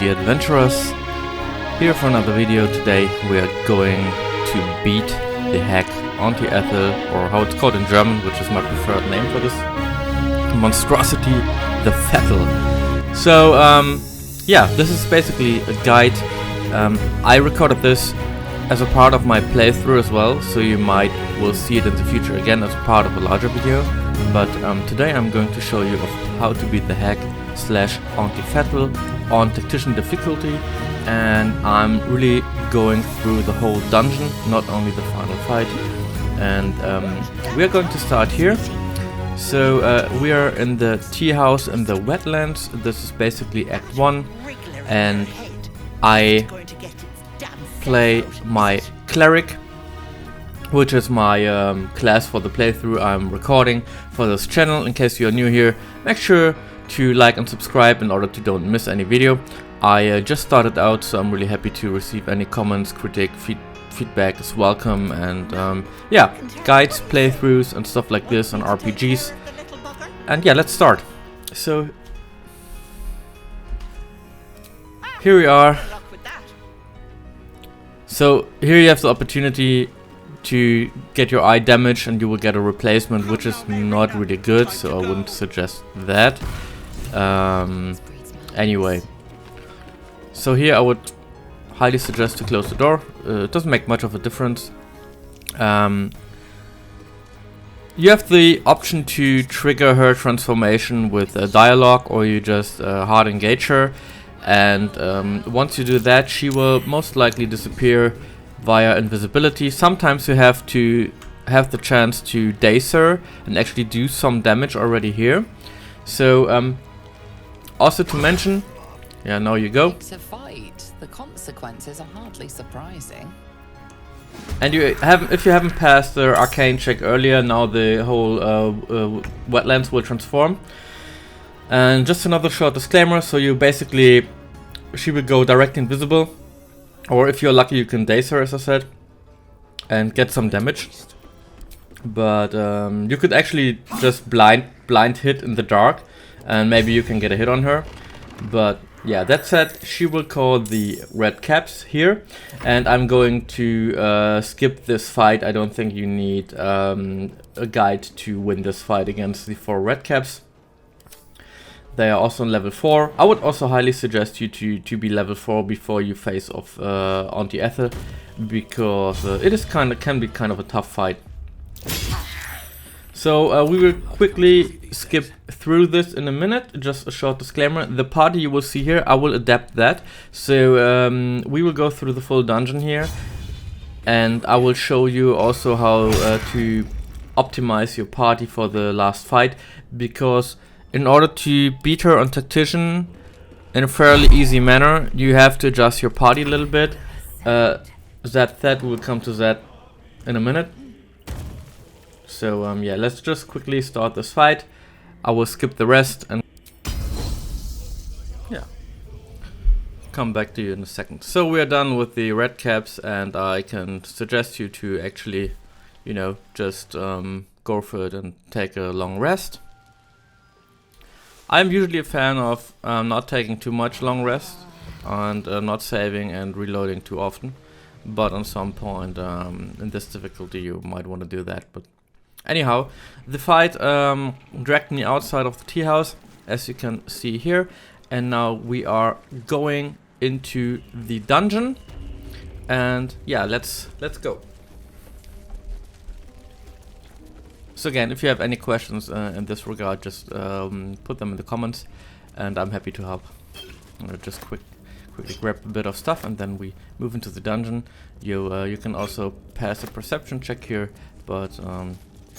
dear adventurers, here for another video. Today we are going to beat the hack onto Ethel, or how it's called in German, which is my preferred name for this monstrosity, the vettel. So yeah, this is basically a guide. I recorded this as a part of my playthrough as well, so you will see it in the future again as part of a larger video. But today I'm going to show you of how to beat the hack / anti-vettel on Tactician difficulty, and I'm really going through the whole dungeon, not only the final fight. And we are going to start here. So we are in the tea house in the Wetlands. This is basically Act 1, and I play my cleric, which is my class for the playthrough I'm recording for this channel. In case you're new here, make sure to like and subscribe in order to don't miss any video. I just started out, so I'm really happy to receive any comments, critique, feedback is welcome, and yeah, guides, playthroughs and stuff like this on RPGs. And yeah, let's start. So here we are. So here you have the opportunity to get your eye damaged, and you will get a replacement, which is not really good, so I wouldn't suggest that. Anyway, so here I would highly suggest to close the door. It doesn't make much of a difference. You have the option to trigger her transformation with a dialogue, or you just hard engage her, and once you do that, she will most likely disappear via invisibility. Sometimes you have to have the chance to daze her and actually do some damage already here. So also to mention, yeah, now you go. It's a fight. The consequences are hardly surprising. And if you haven't passed the arcane check earlier, now the whole Wetlands will transform. And just another short disclaimer, so you basically, she will go directly invisible, or if you're lucky you can daze her, as I said, and get some damage. But you could actually just blind hit in the dark, and maybe you can get a hit on her. But yeah, that said, she will call the red caps here, and I'm going to skip this fight. I don't think you need a guide to win this fight against the 4 red caps. They are also on level 4. I would also highly suggest you to be level 4 before you face off onto Ethel, because it can be kind of a tough fight. So we will quickly skip through this in a minute. Just a short disclaimer: the party you will see here, I will adapt that. So we will go through the full dungeon here, and I will show you also how to optimize your party for the last fight, because in order to beat her on Tactician in a fairly easy manner, you have to adjust your party a little bit. That we'll come to that in a minute. So yeah, let's just quickly start this fight. I will skip the rest and yeah, come back to you in a second. So we are done with the red caps, and I can suggest you to actually, you know, just go for it and take a long rest. I'm usually a fan of not taking too much long rest and not saving and reloading too often, but on some point in this difficulty you might want to do that. But anyhow, the fight dragged me outside of the tea house, as you can see here, and now we are going into the dungeon, and yeah, let's go. So again, if you have any questions in this regard, just put them in the comments, and I'm happy to help. Just quickly grab a bit of stuff, and then we move into the dungeon. You can also pass a perception check here, but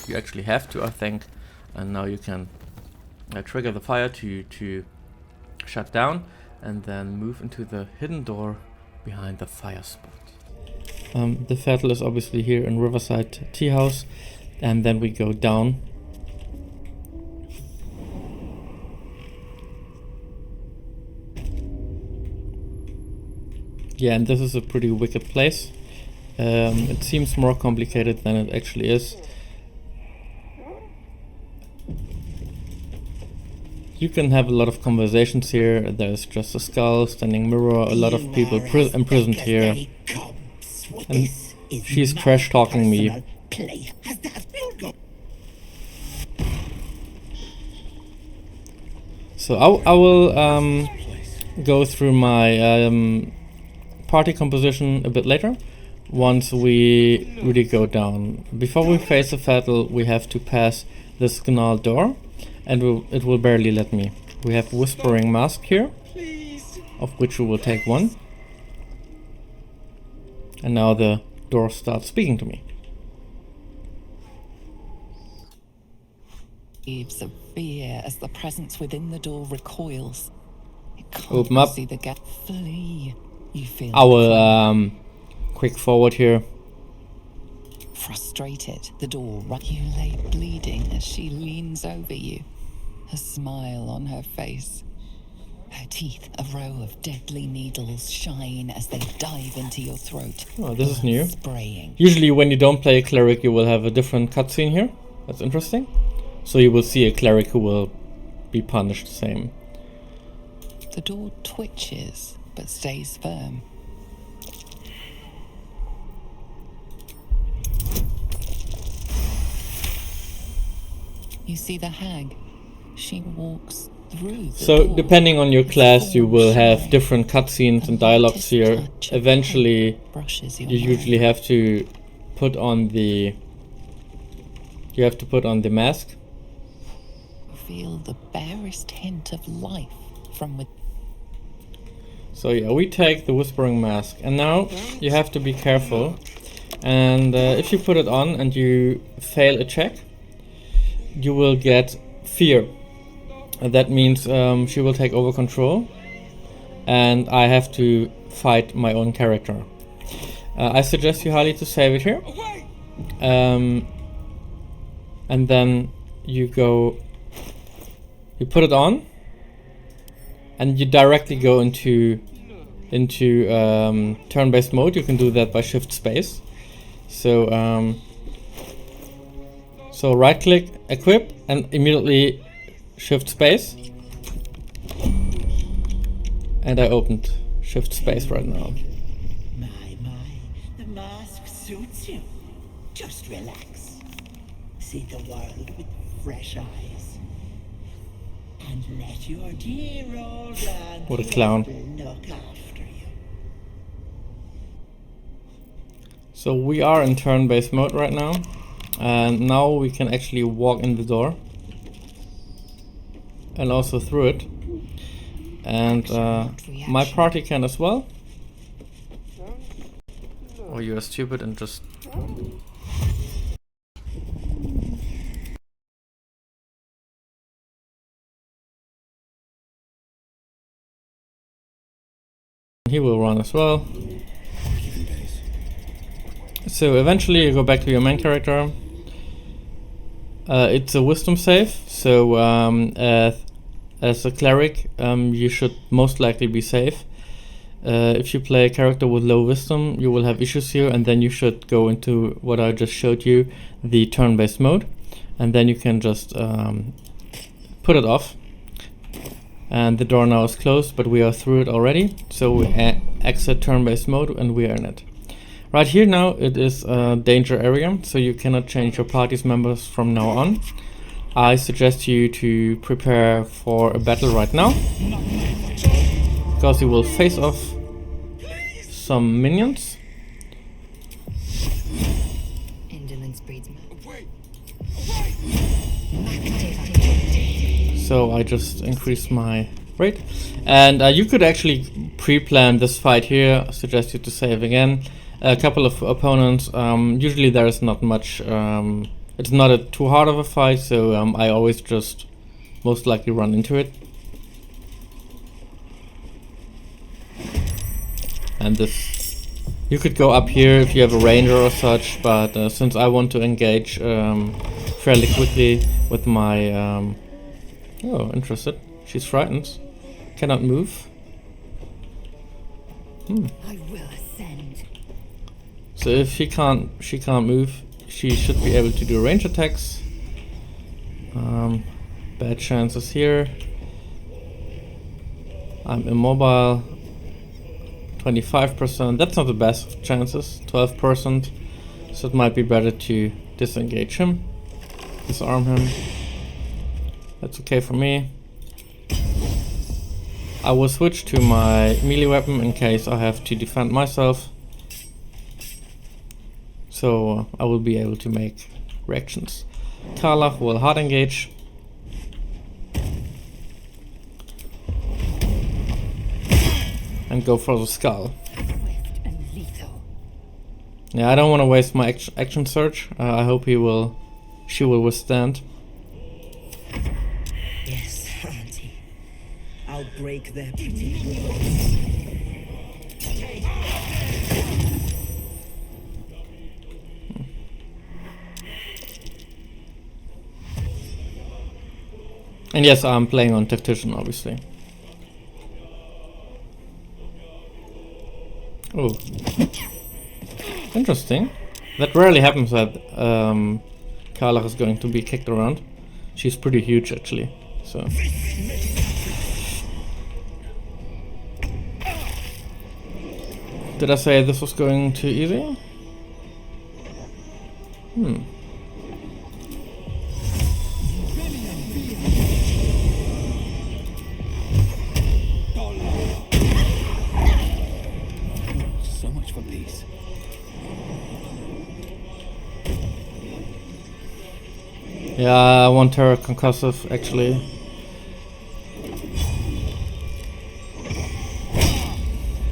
you actually have to, I think. And now you can trigger the fire to shut down, and then move into the hidden door behind the fire spot. The vettel is obviously here in Riverside Tea House, and then we go down. Yeah, and this is a pretty wicked place. It seems more complicated than it actually is. You can have a lot of conversations here. There's just a skull, standing mirror, a lot of people imprisoned here. And she's crash talking me. So I will go through my party composition a bit later, once we really go down. Before we face a vettel, we have to pass this canal door, and it will barely let me. We have Whispering Mask here, of which we will take one. And now the door starts speaking to me. Waves of fear as the presence within the door recoils. It can't Open up. see the gap. Flee. You feel I will quick forward here. frustrated. The door. You lay bleeding as she leans over you, a smile on her face. Her teeth, a row of deadly needles, shine as they dive into your throat. Oh, this is new. Spraying. Usually when you don't play a cleric, you will have a different cutscene here. That's interesting. So you will see a cleric who will be punished the same. The door twitches, but stays firm. You see the hag. She walks through the So door. depending on your class, you will have different cutscenes and dialogues here. Eventually, brushes your you usually have to put on the mask. feel the barest hint of life from within. So yeah, we take the Whispering Mask, and now you have to be careful. And if you put it on and you fail a check, you will get fear. That means she will take over control, and I have to fight my own character. I suggest you highly to save it here, and then you put it on, and you directly go into turn-based mode. You can do that by shift space. So right click, equip, and immediately shift space. And I opened shift space right now. My, the mask suits you. Just relax. See the world with fresh eyes. And let your dear old aunt What a clown. look after you. So we are in turn-based mode right now. And now we can actually walk in the door. And also through it. And my party can as well. Or you are stupid and just... He will run as well. So eventually you go back to your main character. It's a wisdom save, so as a cleric you should most likely be safe. If you play a character with low wisdom, you will have issues here, and then you should go into what I just showed you, the turn-based mode, and then you can just put it off. And the door now is closed, but we are through it already, so we exit turn-based mode and we are in it. Right here now it is a danger area, so you cannot change your party's members from now on. I suggest you to prepare for a battle right now, because you will face off some minions. Indolence breeds man. So I just increased my rate. And you could actually pre-plan this fight here. I suggest you to save again. A couple of opponents. Usually there is not much. It's not too hard of a fight, so I always just most likely run into it. And this, you could go up here if you have a ranger or such, but since I want to engage fairly quickly with my... oh, interested. She's frightened. Cannot move. I will ascend. So if she can't move, she should be able to do range attacks. Bad chances here. I'm immobile. 25%. That's not the best of chances. 12%. So it might be better to disengage him. Disarm him. That's okay for me. I will switch to my melee weapon in case I have to defend myself. So I will be able to make reactions. Karlach will hard engage. And go for the skull. Swift and lethal. Yeah, I don't want to waste my action surge. I hope she will withstand. Yes, Auntie. I'll break their pretty bones. And yes, I'm playing on Tactician, obviously. Oh, interesting. That rarely happens that Karlach is going to be kicked around. She's pretty huge, actually. So. Did I say this was going too easy? So much for peace. Yeah, I want her concussive, actually.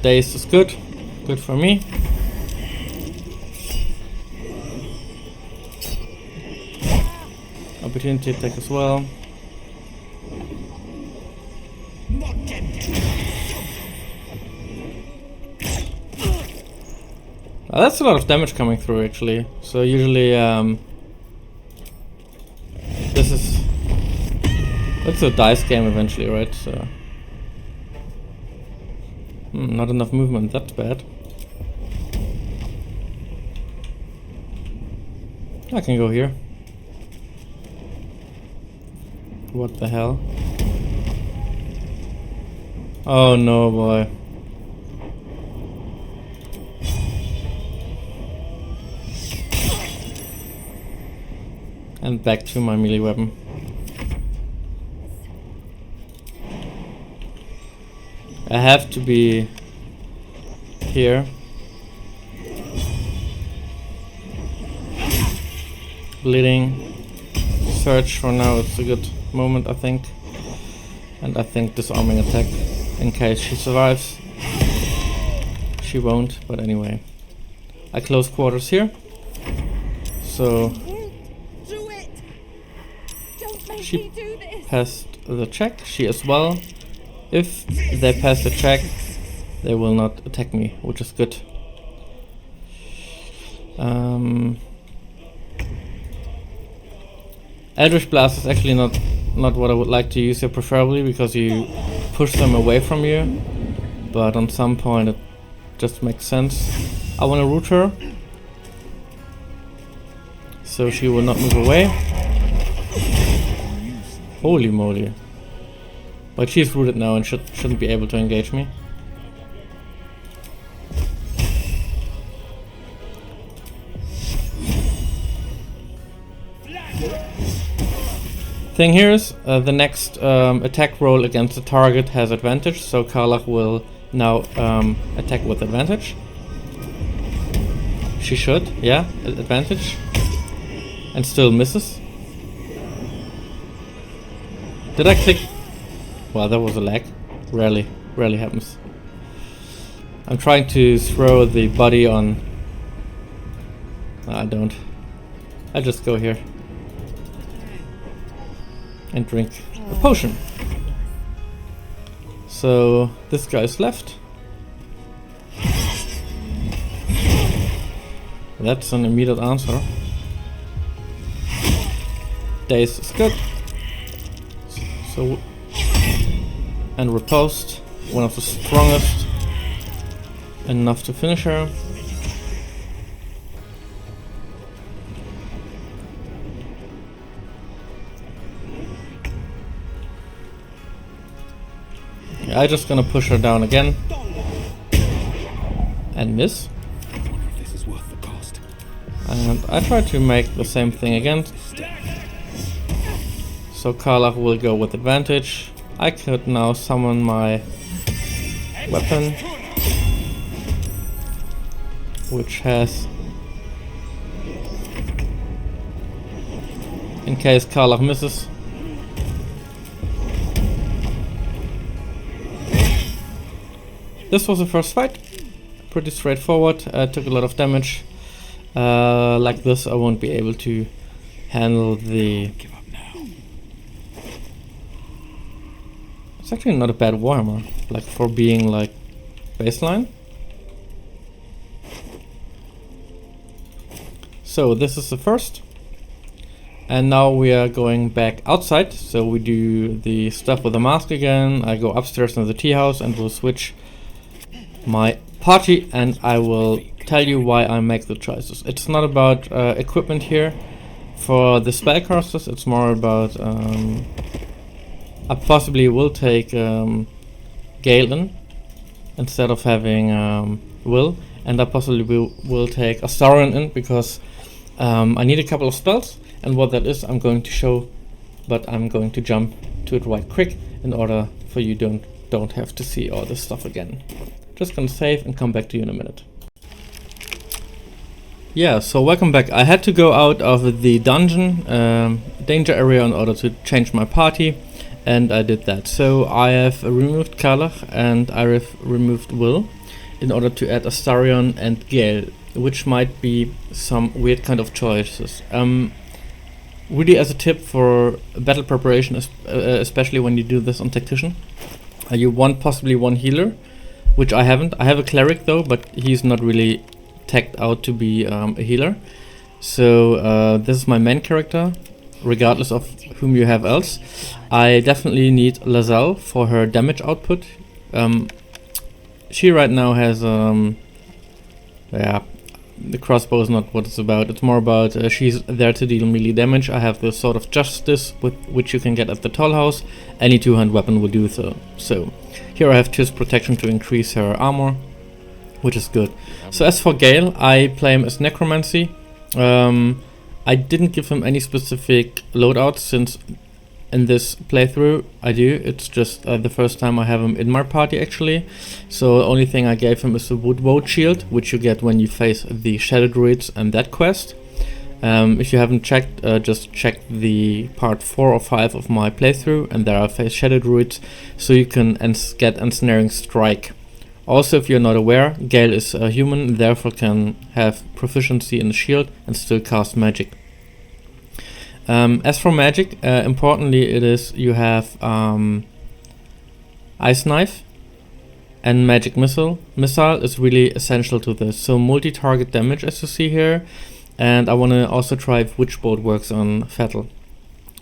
Daze is good. Good for me. Opportunity attack as well. That's a lot of damage coming through, actually. So usually, it's a dice game eventually, right? So, not enough movement. That's bad. I can go here. What the hell? Oh no, boy. And back to my melee weapon. I have to be here. Bleeding. Search for now, it's a good moment, I think. And I think disarming attack in case she survives. She won't, but anyway. I close quarters here. So Do it! Don't make she me do this! passed the check, she as well. If they pass the check, they will not attack me, which is good. Eldritch Blast is actually not what I would like to use here, preferably because you push them away from you. But on some point it just makes sense. I want to root her, so she will not move away. Holy moly. But she's rooted now and shouldn't be able to engage me. Thing here is the next attack roll against the target has advantage, so Karlach will now attack with advantage. She should, yeah, advantage. And still misses. Did I click? Well, that was a lag. Rarely happens. I'm trying to throw the body on. I don't. I just go here. And drink a potion. So this guy's left. That's an immediate answer. Daze is good. So and riposte, one of the strongest, enough to finish her. I'm just gonna push her down again. And miss. I wonder if this is worth the cost. And I try to make the same thing again. So Karlach will go with advantage. I could now summon my weapon, which has, in case Karlach misses. This was the first fight. Pretty straightforward. Took a lot of damage. Like this, I won't be able to handle the. Give up now. It's actually not a bad warhammer, like for being like baseline. So this is the first. And now we are going back outside. So we do the stuff with the mask again. I go upstairs in the tea house and we'll switch my party, and I will tell you why I make the choices. It's not about equipment here for the spellcasters, it's more about I possibly will take Galen instead of having Will, and I possibly will take Astarion in because I need a couple of spells, and what that is I'm going to show, but I'm going to jump to it right quick in order for you don't have to see all this stuff again. Just gonna save and come back to you in a minute. Yeah, so welcome back. I had to go out of the dungeon danger area in order to change my party, and I did that. So I have removed Karlach and I have removed Will in order to add Astarion and Gale, which might be some weird kind of choices. Really, as a tip for battle preparation, especially when you do this on Tactician, you want possibly one healer, which I haven't. I have a cleric though, but he's not really tagged out to be a healer. So this is my main character, regardless of whom you have else. I definitely need Lazelle for her damage output. She right now has yeah, the crossbow is not what it's about. It's more about she's there to deal melee damage. I have the Sword of Justice, with which you can get at the Toll House. Any two-hand weapon will do so. So here I have Tis protection to increase her armor, which is good. So as for Gale, I play him as Necromancy. I didn't give him any specific loadouts, since in this playthrough I do. It's just the first time I have him in my party actually. So the only thing I gave him is the Wood Shield, which you get when you face the Shadow Druids and that quest. If you haven't checked, just check the part 4 or 5 of my playthrough, and there I face Shadow Druids, so you can get Ensnaring Strike. Also, if you're not aware, Gale is a human, therefore can have proficiency in the shield and still cast magic. As for magic, importantly it is you have Ice Knife and Magic Missile. Missile is really essential to this, so multi-target damage as you see here. And I want to also try if Witchbolt works on Vettel,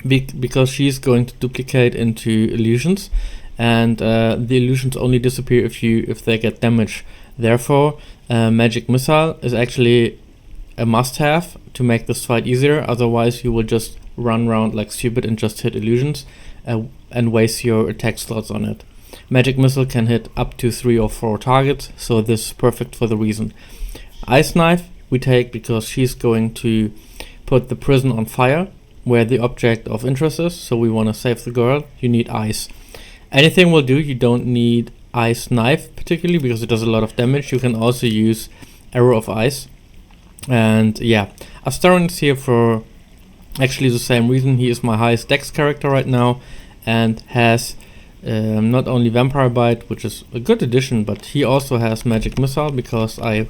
because she's going to duplicate into illusions, and the illusions only disappear if they get damage. Therefore, Magic Missile is actually a must-have to make this fight easier. Otherwise, you will just run around like stupid and just hit illusions and waste your attack slots on it. Magic Missile can hit up to 3 or 4 targets, so this is perfect for the reason. Ice Knife we take because she's going to put the prison on fire where the object of interest is, so we want to save the girl. You need ice. Anything will do. You don't need Ice Knife particularly because it does a lot of damage. You can also use Arrow of Ice. And yeah, Astarion is here for actually the same reason. He is my highest dex character right now and has not only Vampire Bite, which is a good addition, but he also has Magic Missile because I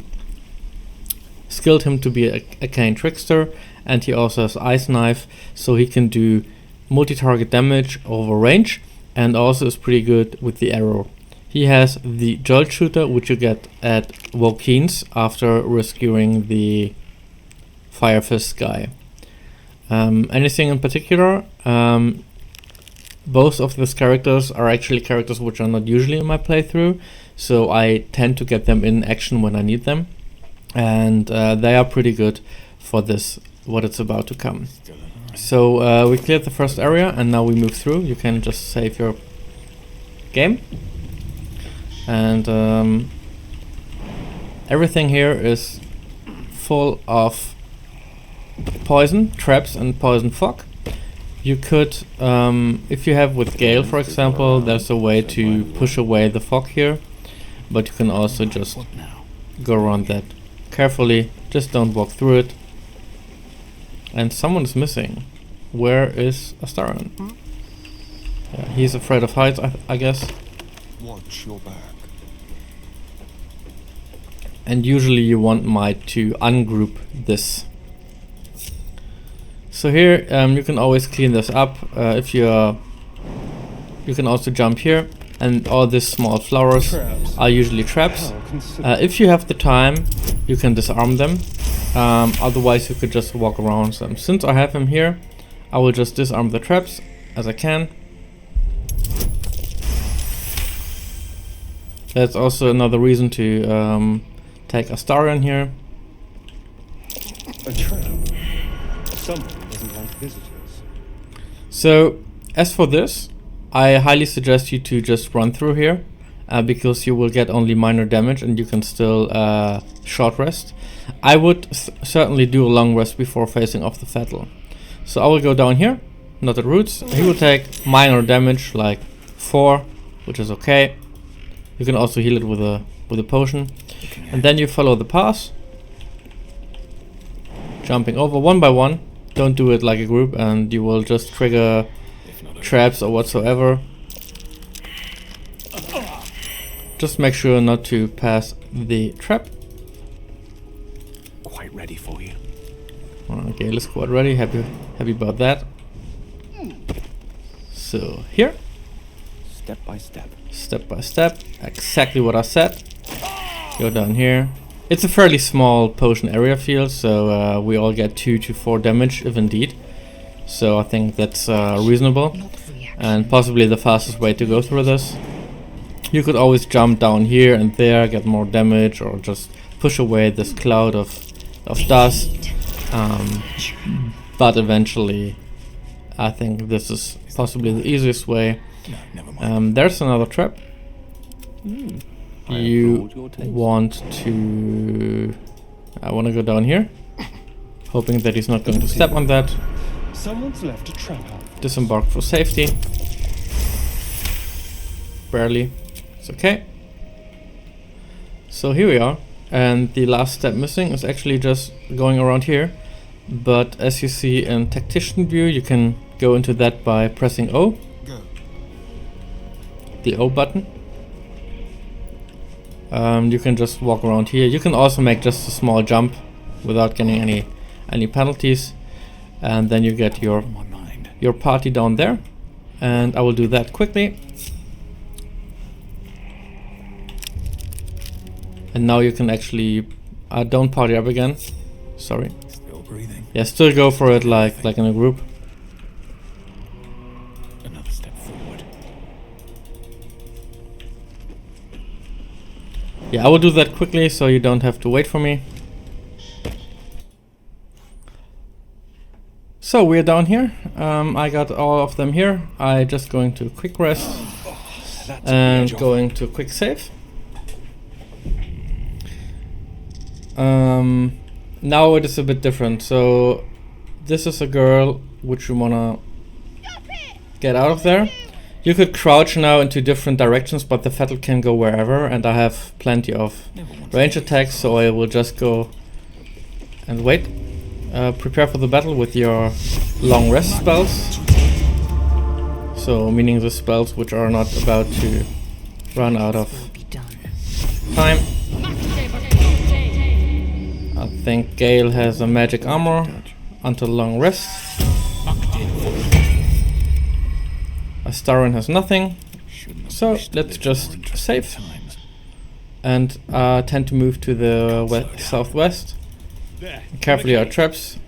skilled him to be a Arcane Trickster, and he also has Ice Knife, so he can do multi-target damage over range, and also is pretty good with the arrow. He has the Jolt Shooter, which you get at Volkines after rescuing the Fire Fist guy. Anything in particular? Both of these characters are actually characters which are not usually in my playthrough, so I tend to get them in action when I need them. And they are pretty good for this, what it's about to come. So we cleared the first area and now we move through. You can just save your game. and everything here is full of poison, traps and poison fog. You could, if you have with Gale for example, there's a way to push away the fog here, but you can also just go around that carefully, just don't walk through it. And someone is missing. Where is Astarion? Yeah, he's afraid of heights, I guess. Watch your back. And usually you want Might to ungroup this. So here you can always clean this up. If you can also jump here, and all these small flowers are usually traps. If you have the time, you can disarm them. Otherwise you could just walk around them. Since I have him here, I will just disarm the traps as I can. That's also another reason to take Astarion here. A trap. Someone doesn't like visitors. So as for this, I highly suggest you to just run through here, because you will get only minor damage and you can still short rest. I would certainly do a long rest before facing off the vettel. So I will go down here, not at roots. He will take minor damage, like 4, which is okay. You can also heal it with a potion, and then you follow the path, jumping over one by one. Don't do it like a group, and you will just trigger traps or whatsoever. Just make sure not to pass the trap. Quite ready for you. Okay, let's quite ready. Happy about that. So here, Step by step. step by step, exactly what I said. Go down here. It's a fairly small potion area field, so we all get 2 to 4 damage if indeed. So I think that's reasonable, and possibly the fastest way to go through this. You could always jump down here and there, get more damage, or just push away this cloud of dust. But eventually, I think this is possibly the easiest way. No, never mind. There's another trap. I You applaud your taste. want to... I want to go down here, hoping that he's not going to step on that. Someone's left a trap out. Disembark for safety. Barely. It's okay. So here we are, and the last step missing is actually just going around here. But as you see in Tactician view, you can go into that by pressing O. Go. The O button. You can just walk around here. You can also make just a small jump without getting any penalties, and then you get your On my mind. party down there, and I will do that quickly. And now you can actually don't party up again. Sorry. Still breathing. Yeah, still go for it like in a group. Another step forward. Yeah, I will do that quickly so you don't have to wait for me. So we're down here. I got all of them here. I just going to quick rest That's and going to quick save. Now it is a bit different. So this is a girl which you wanna get out of there. You could crouch now into different directions, but the vettel can go wherever, and I have plenty of range attacks, so I will just go and wait. Prepare for the battle with your long rest spells. So meaning the spells which are not about to run out of time. I think Gale has a magic armor until long rest. Astarion has nothing. So let's just save and tend to move to the southwest. Carefully our traps.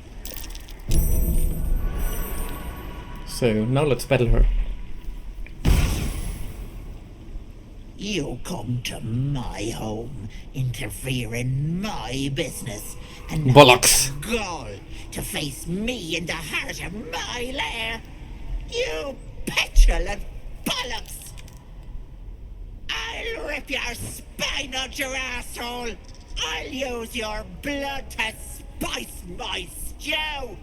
So now let's battle her. You come to my home, interfere in my business, and now Bollocks. you have gall to face me in the heart of my lair. You petulant bollocks! I'll rip your spine out your asshole. I'll use your blood to spice my stew.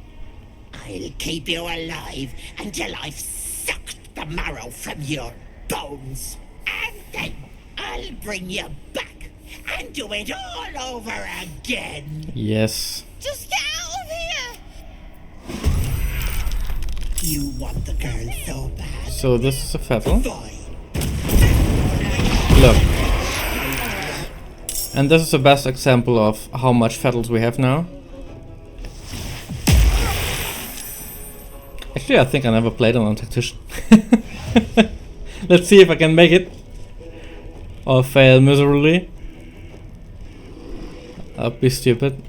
I'll keep you alive until I've sucked the marrow from your bones. And then I'll bring you back and do it all over again. Yes. Just get out of here! You want the girl so bad. So this is a vettel. Fine. Look. And this is the best example of how much vettels we have now. Actually, I think I never played it on Tactician. Let's see if I can make it. Or fail miserably. I'll be stupid.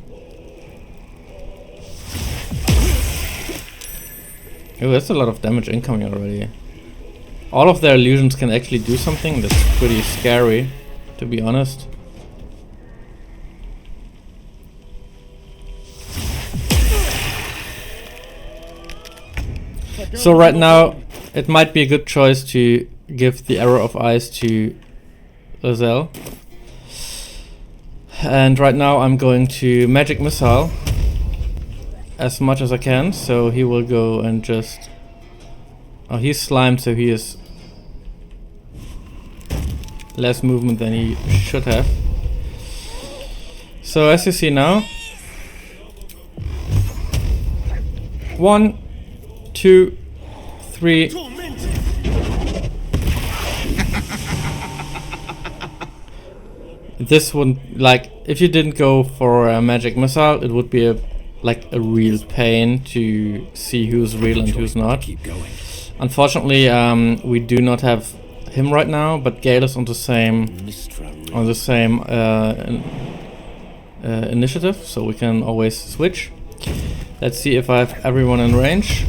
Oh, that's a lot of damage incoming already. All of their illusions can actually do something. That's pretty scary, to be honest. So right now, it might be a good choice to give the Arrow of Ice to Lizelle. And right now I'm going to Magic Missile as much as I can, so he will go and just... Oh, he's slimed, so he is less movement than he should have. So as you see now, 1, 2, 3. This wouldn't, like, if you didn't go for a magic missile, it would be a real pain to see who's real and who's not. Unfortunately, we do not have him right now, but Gale is on the same initiative, so we can always switch. Let's see if I have everyone in range.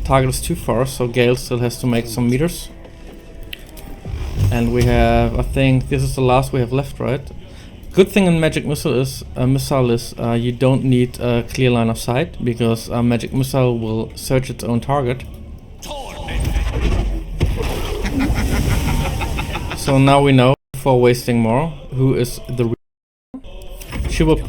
Target is too far, so Gale still has to make some meters. And we have, I think this is the last we have left, right? Good thing in Magic Missile is you don't need a clear line of sight, because Magic Missile will search its own target. So now we know, before wasting more, who is the real. She will.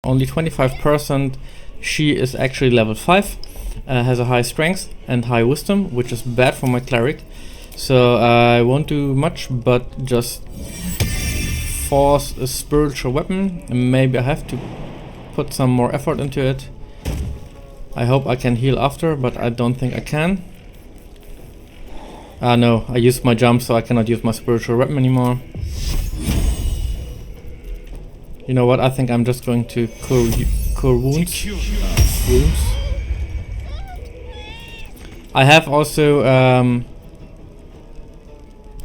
Only 25%. She is actually level 5. Has a high strength and high wisdom, which is bad for my cleric. So I won't do much, but just force a spiritual weapon. And maybe I have to put some more effort into it. I hope I can heal after, but I don't think I can. No, I used my jump, so I cannot use my spiritual weapon anymore. You know what? I think I'm just going to cure wounds. I have also,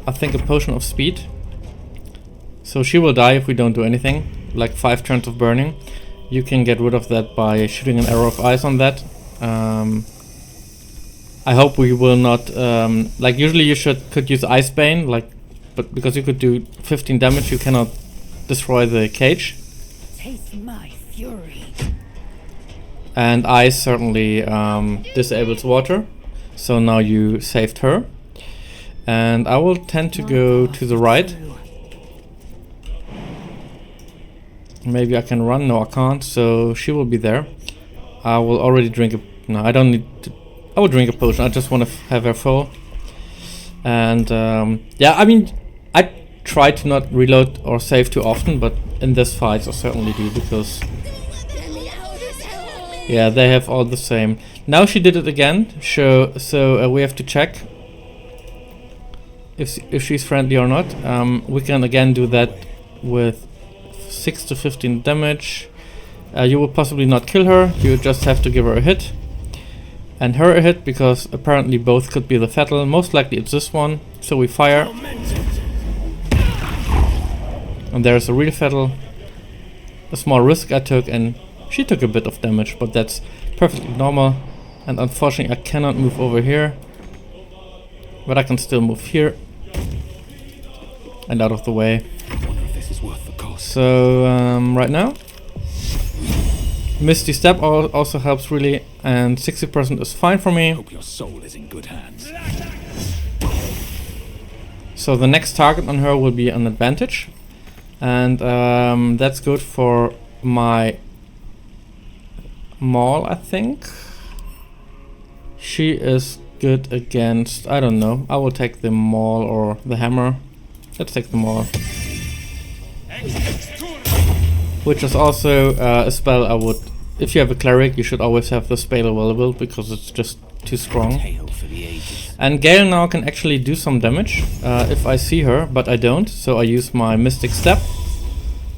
I think, a potion of speed. So she will die if we don't do anything, like 5 turns of burning. You can get rid of that by shooting an arrow of ice on that. I hope we will not, like usually you could use Ice Bane, but because you could do 15 damage, you cannot destroy the cage. Taste my fury. And ice certainly disables water. So now you saved her. And I will tend to go to the right. Maybe I can run. No, I can't. So she will be there. I will already drink a... No, I don't need to... I will drink a potion. I just want to have her full. And yeah, I mean, I try to not reload or save too often, but in this fight I certainly do, because... Yeah, they have all the same. Now she did it again. So we have to check if she's friendly or not. We can again do that with 6 to 15 damage. You will possibly not kill her. You just have to give her a hit. And her a hit, because apparently both could be the vettel. Most likely it's this one. So we fire. And there's a real vettel. A small risk I took, and she took a bit of damage, but that's perfectly normal. And unfortunately I cannot move over here, but I can still move here and out of the way. I wonder if this is worth the cost. So right now Misty Step also helps really, and 60% is fine for me. Hope your soul is in good hands. So the next target on her will be an advantage, and that's good for my Maul, I think. She is good against, I don't know, I will take the Maul or the Hammer. Let's take the Maul. Which is also a spell I would, if you have a cleric, you should always have the spell available because it's just too strong. And Gale now can actually do some damage if I see her, but I don't, so I use my Mystic Step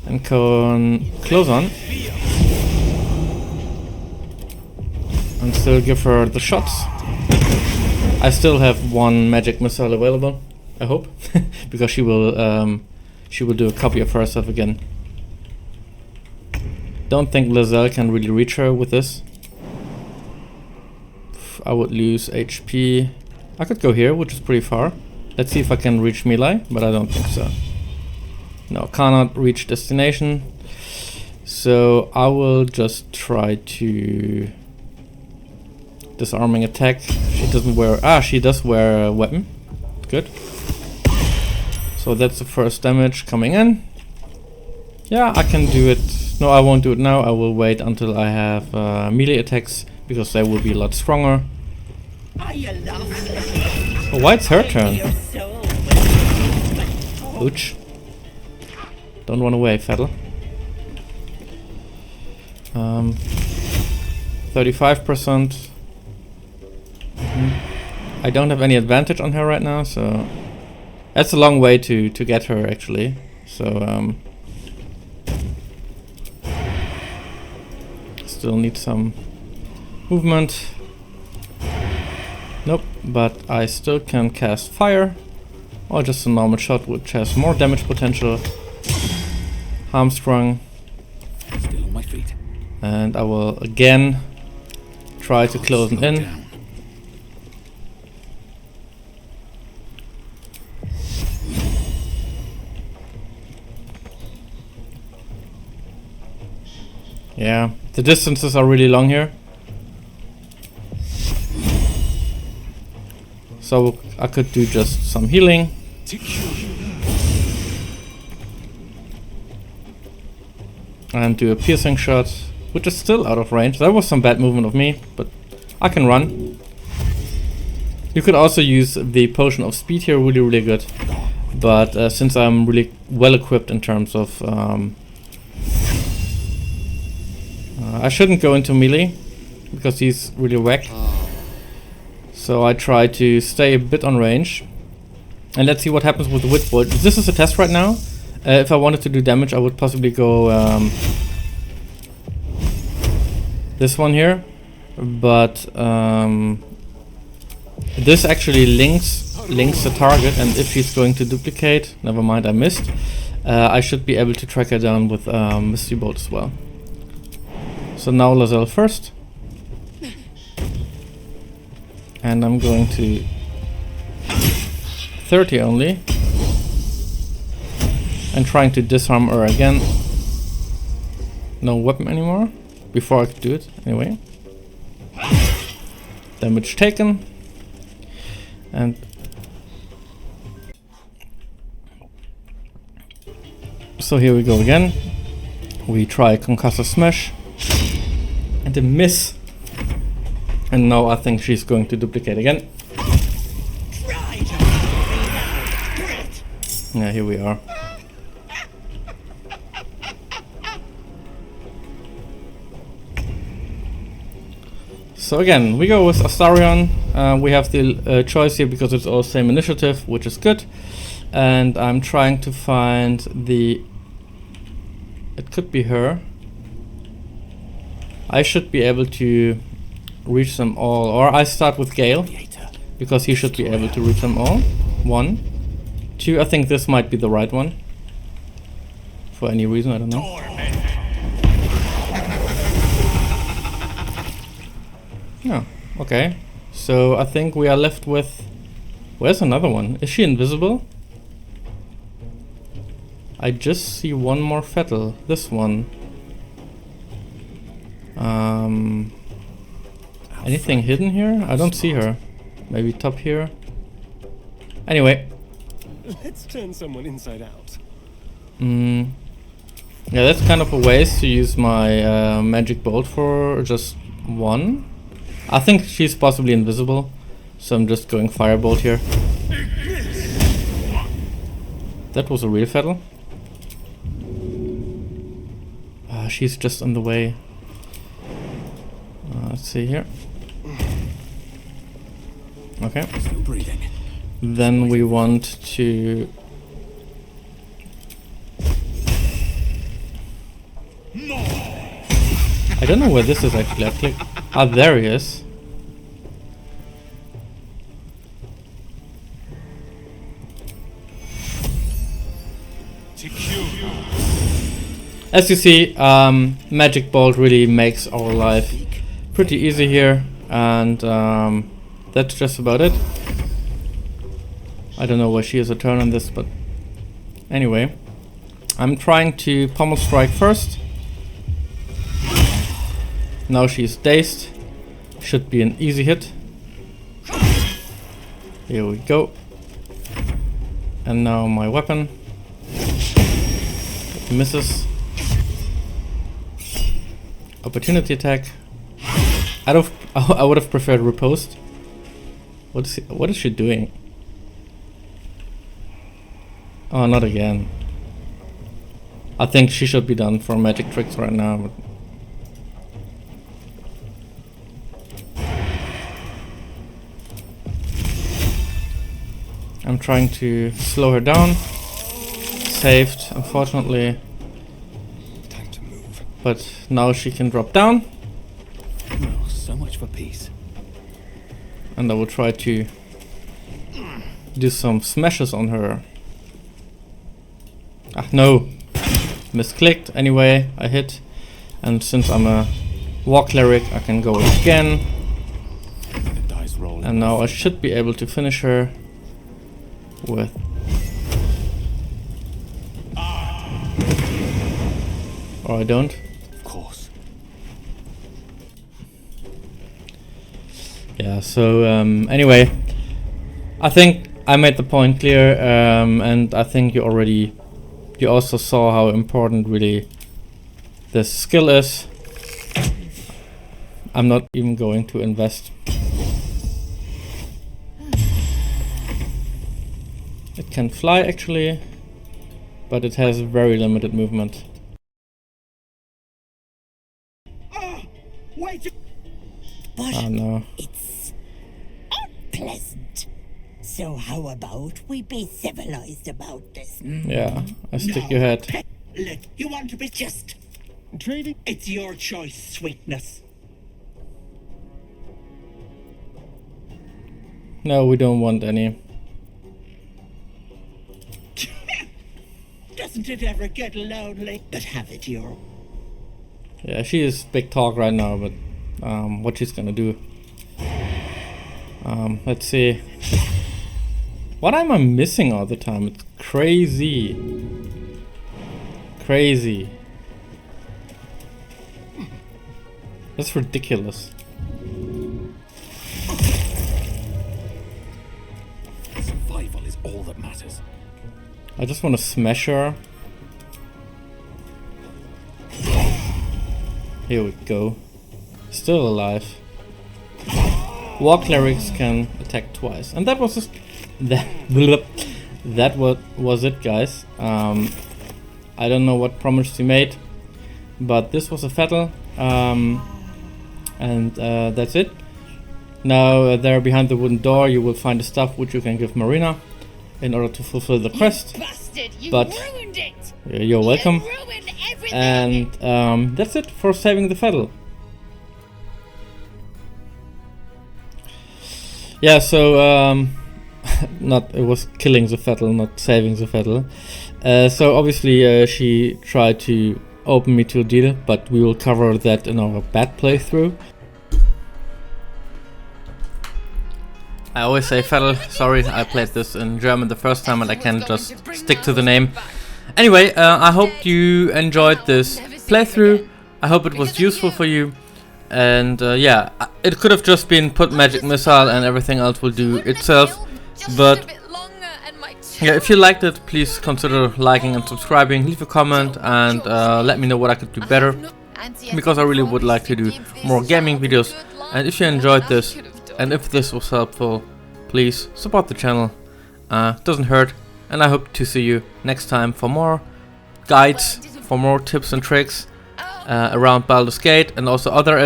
and can close on and still give her the shots. I still have one magic missile available, I hope, because she will do a copy of herself again. Don't think Lizelle can really reach her with this. I would lose HP. I could go here, which is pretty far. Let's see if I can reach melee, but I don't think so. No, cannot reach destination. So I will just try to disarming attack. She doesn't wear, she does wear a weapon. Good. So that's the first damage coming in. Yeah, I can do it. No, I won't do it now. I will wait until I have melee attacks because they will be a lot stronger. Oh, why it's her turn? Ouch. Don't run away, Vettel. 35%. I don't have any advantage on her right now, so that's a long way to get her actually. So still need some movement. Nope, but I still can cast fire or just a normal shot which has more damage potential. Hamstrung. Still on my feet. And I will again try to close it in. Down. Yeah, the distances are really long here. So I could do just some healing. And do a piercing shot, which is still out of range. That was some bad movement of me, but I can run. You could also use the potion of speed here, really, really good. But since I'm really well equipped in terms of... I shouldn't go into melee, because he's really whack. So I try to stay a bit on range. And let's see what happens with the Witbolt. This is a test right now. If I wanted to do damage, I would possibly go this one here. But this actually links the target, and if she's going to duplicate, never mind, I missed. I should be able to track her down with Misty Bolt as well. So now Lizelle first. And I'm going to 30 only. And trying to disarm her again. No weapon anymore. Before I could do it, anyway. Damage taken. And so here we go again. We try Concussive Smash. And a miss. And now I think she's going to duplicate again. Yeah, here we are. So again, we go with Astarion. We have the choice here because it's all same initiative, which is good. And I'm trying to find the... It could be her. I should be able to reach them all. Or I start with Gale, because he should be able to reach them all. 1, 2, I think this might be the right one. For any reason, I don't know. Oh, okay. So I think we are left with... Where's another one? Is she invisible? I just see one more Vettel. This one. Anything hidden here? I don't see her. Maybe top here. Anyway. Let's turn someone inside out. Yeah, that's kind of a waste to use my magic bolt for just one. I think she's possibly invisible, so I'm just going firebolt here. That was a real vettel. She's just in the way. Let's see here. Okay. Still breathing. Then we want to... I don't know where this is actually. I click. Ah, there he is. As you see, Magic Bolt really makes our life pretty easy here, and that's just about it. I don't know where she has a turn on this, but anyway. I'm trying to pommel strike first. Now she's dazed. Should be an easy hit. Here we go. And now my weapon. It misses. Opportunity attack. I would have preferred riposte. What is she doing? Oh, not again. I think she should be done for magic tricks right now. But I'm trying to slow her down. Saved, unfortunately. Time to move. But now she can drop down. Oh, so much for peace. And I will try to do some smashes on her. Ah, no. Misclicked. Anyway, I hit. And since I'm a war cleric, I can go again. The dice roll. And now I should be able to finish her with... Or I don't. Of course. Yeah, so anyway, I think I made the point clear, and I think you also saw how important really this skill is. I'm not even going to invest. It can fly actually, but it has very limited movement. But Oh no. it's unpleasant. So how about we be civilized about this? Yeah, I stick your head. Look, you want to be just... Trading? It's your choice, sweetness. No, we don't want any. Doesn't it ever get lonely? But have it your... Yeah, she is big talk right now, but what she's gonna do. Let's see. What am I missing all the time? It's crazy. Crazy. That's ridiculous. Survival is all that matters. I just want to smash her. Here we go. Still alive. War clerics can attack twice, and that was just that was it, guys. I don't know what promise she made, but this was a vettel, and that's it. Now there behind the wooden door you will find the stuff which you can give Marina in order to fulfill the quest. Bastard, you But ruined it. you're welcome. You ruined everything. And that's it for saving the vettel. Yeah, so it was killing the vettel, not saving the vettel. So obviously she tried to open me to a deal, but we will cover that in our bad playthrough. I always say vettel, sorry, I played this in German the first time and I can't just stick to the name. Anyway, I hope you enjoyed this playthrough. I hope it was useful for you. And yeah, it could have just been put magic missile and everything else will do itself. But yeah, if you liked it, please consider liking and subscribing, leave a comment, and let me know what I could do better, because I really would like to do more gaming videos. And if you enjoyed this, and if this was helpful, please support the channel. Doesn't hurt. And I hope to see you next time for more guides, for more tips and tricks around Baldur's Gate and also other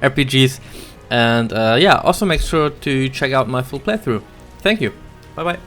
RPGs. And yeah, also make sure to check out my full playthrough. Thank you. Bye bye.